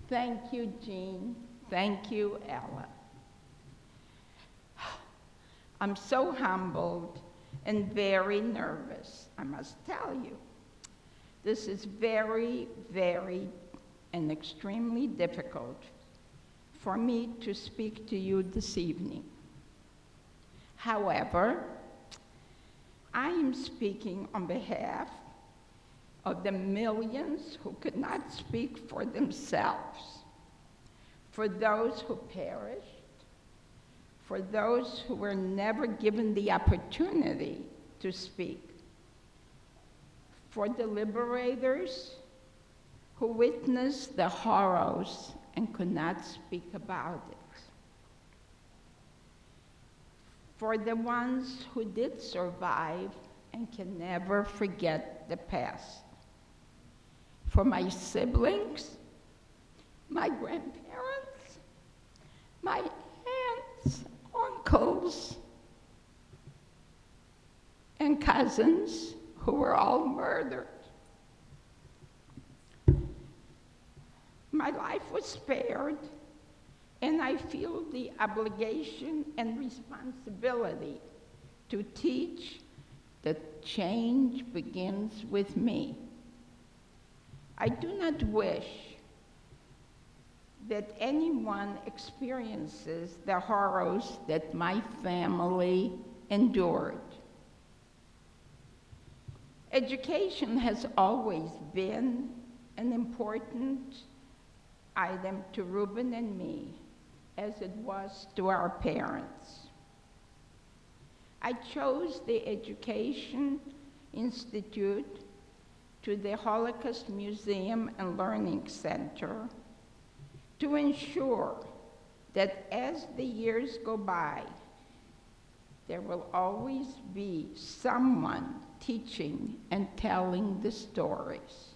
Thank you, Jean. Thank you, Ella. I'm so humbled and very nervous, I must tell you. This is very, very and extremely difficult for me to speak to you this evening. However, I am speaking on behalf of the millions who could not speak for themselves, for those who perished, for those who were never given the opportunity to speak, for the liberators who witnessed the horrors and could not speak about it, for the ones who did survive and can never forget the past, for my siblings, my grandparents, my aunts, uncles, and cousins who were all murdered. My life was spared, and I feel the obligation and responsibility to teach that change begins with me. I do not wish that anyone experiences the horrors that my family endured. Education has always been an important item to Reuben and me, as it was to our parents. I chose the Education Institute to the Holocaust Museum and Learning Center to ensure that as the years go by, there will always be someone teaching and telling the stories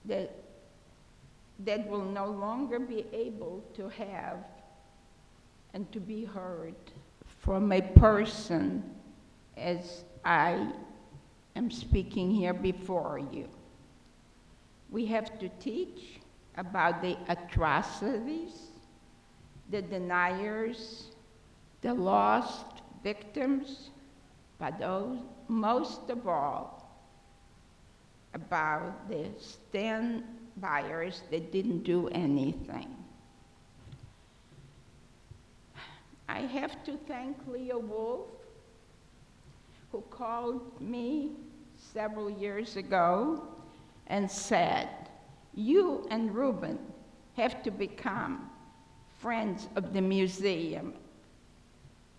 that will no longer be able to have and to be heard from a person as I am speaking here before you. We have to teach about the atrocities, the deniers, the lost victims, but most of all, about the stand-byers that didn't do anything. I have to thank Leah Wolf, who called me several years ago and said, "You and Reuben have to become friends of the museum."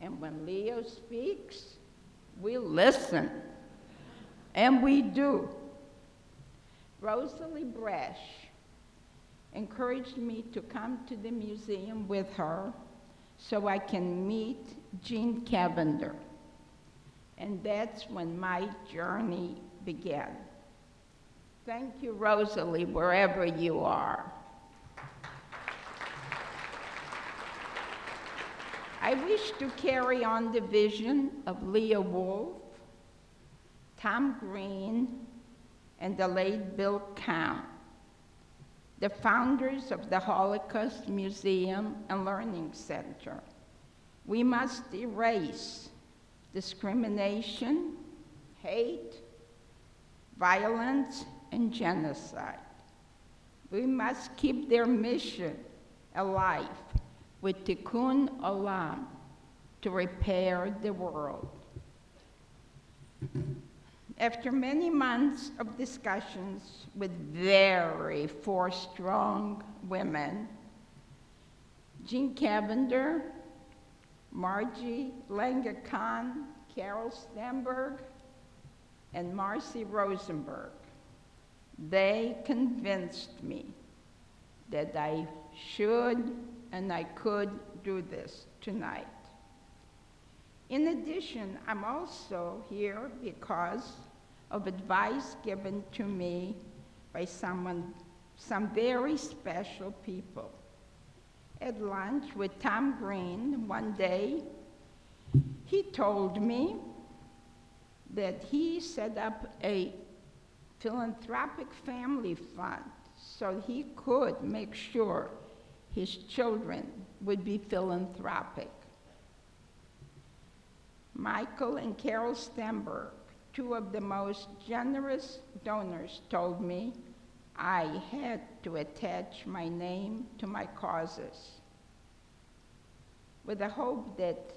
And when Leo speaks, we listen, and we do. Rosalie Bresch encouraged me to come to the museum with her so I can meet Jean Cavender. And that's when my journey began. Thank you, Rosalie, wherever you are. I wish to carry on the vision of Leah Wolf, Tom Green, and the late Bill Count, the founders of the Holocaust Museum and Learning Center. We must erase discrimination, hate, violence, and genocide. We must keep their mission alive with Tikkun Olam to repair the world. After many months of discussions with four strong women, Jean Cavender, Margie Langer-Kahn, Carol Stemberg, and Marcy Rosenberg, they convinced me that I should and I could do this tonight. In addition, I'm also here because of advice given to me by some very special people. At lunch with Tom Green one day, he told me that he set up a philanthropic family fund so he could make sure his children would be philanthropic. Michael and Carol Stenberg, two of the most generous donors, told me I had to attach my name to my causes, with the hope that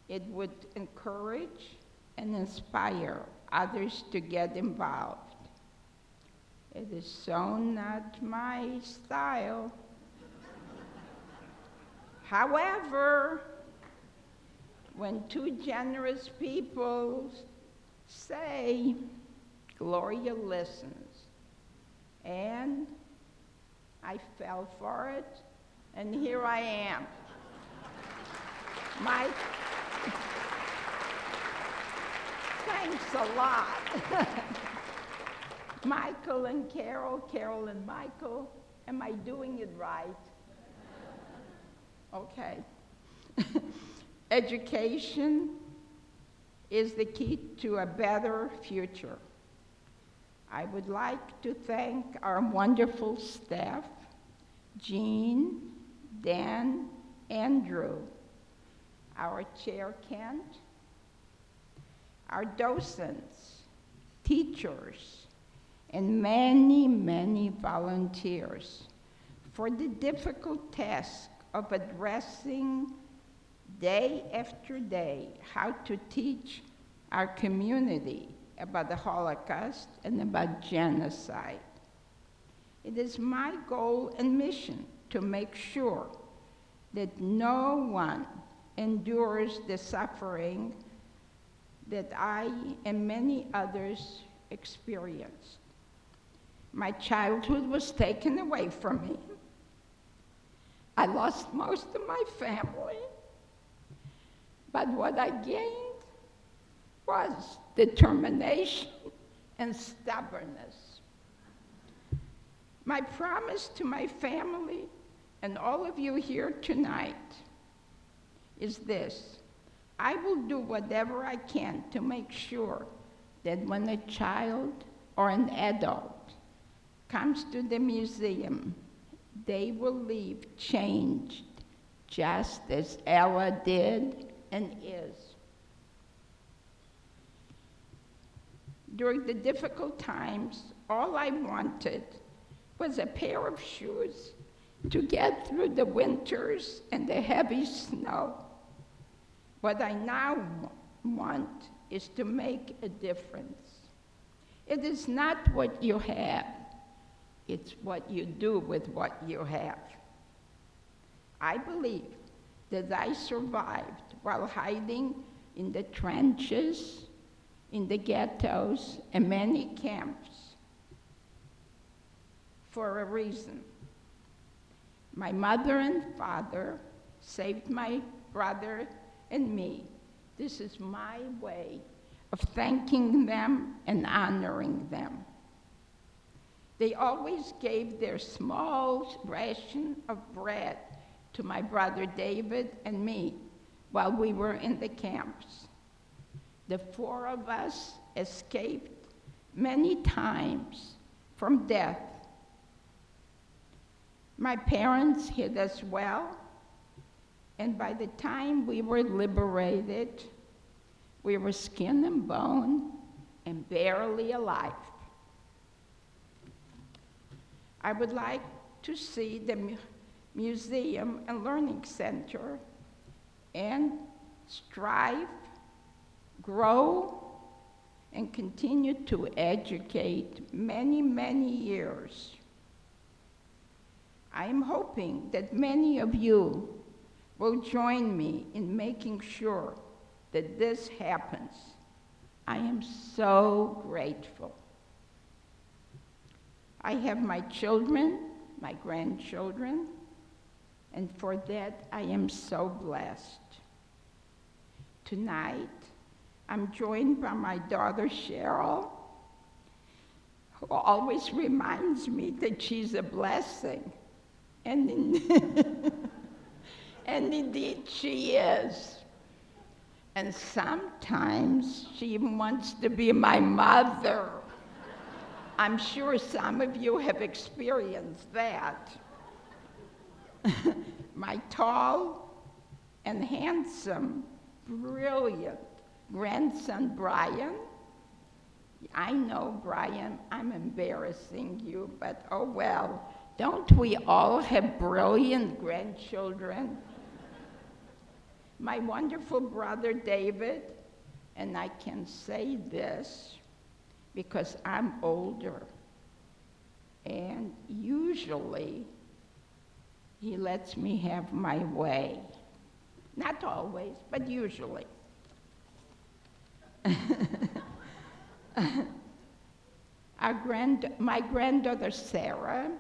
it would encourage and inspire others to get involved. It is so not my style. However, when two generous people say, Gloria listens, and I fell for it, and here I am. Mike, thanks a lot. Michael and Carol, Carol and Michael, am I doing it right? Okay. Education is the key to a better future. I would like to thank our wonderful staff, Jean, Dan, Andrew, our chair, Kent, our docents, teachers, and many, many volunteers for the difficult task of addressing day after day how to teach our community about the Holocaust and about genocide. It is my goal and mission to make sure that no one endures the suffering that I and many others experienced. My childhood was taken away from me. I lost most of my family, but what I gained was determination and stubbornness. My promise to my family and all of you here tonight is this: I will do whatever I can to make sure that when a child or an adult comes to the museum, they will leave changed, just as Ella did and is. During the difficult times, all I wanted was a pair of shoes to get through the winters and the heavy snow. What I now want is to make a difference. It is not what you have, it's what you do with what you have. I believe that I survived while hiding in the trenches, in the ghettos, and many camps for a reason. My mother and father saved my brother and me. This is my way of thanking them and honoring them. They always gave their small ration of bread to my brother David and me while we were in the camps. The four of us escaped many times from death. My parents hid us well, and by the time we were liberated, we were skin and bone and barely alive. I would like to see the Museum and Learning Center and strive, grow, and continue to educate many, many years. I am hoping that many of you will join me in making sure that this happens. I am so grateful. I have my children, my grandchildren, and for that I am so blessed. Tonight, I'm joined by my daughter Cheryl, who always reminds me that she's a blessing. And indeed she is. And sometimes she even wants to be my mother. I'm sure some of you have experienced that. My tall and handsome, brilliant grandson, Brian. I know, Brian, I'm embarrassing you, but oh well. Don't we all have brilliant grandchildren? My wonderful brother, David, and I can say this because I'm older, and usually he lets me have my way. Not always, but usually. My granddaughter, Sarah,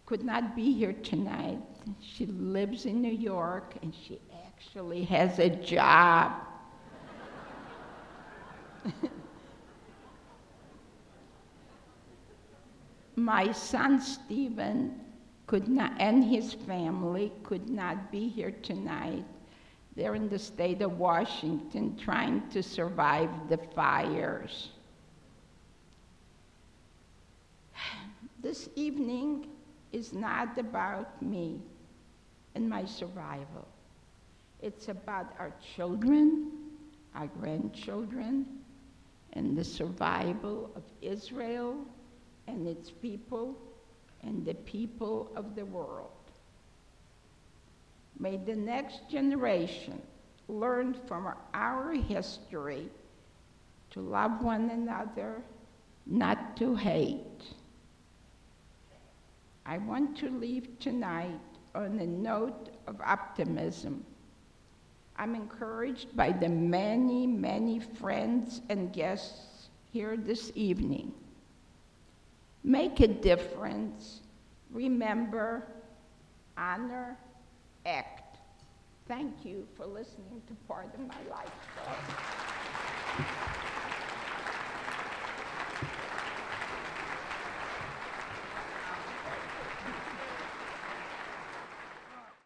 could not be here tonight. She lives in New York, and she actually has a job. My son, Stephen, could not, and his family could not be here tonight. They're in the state of Washington trying to survive the fires. This evening is not about me and my survival. It's about our children, our grandchildren, and the survival of Israel and its people and the people of the world. May the next generation learn from our history to love one another, not to hate. I want to leave tonight on a note of optimism. I'm encouraged by the many, many friends and guests here this evening. Make a difference, remember, honor, act. Thank you for listening to part of my life story.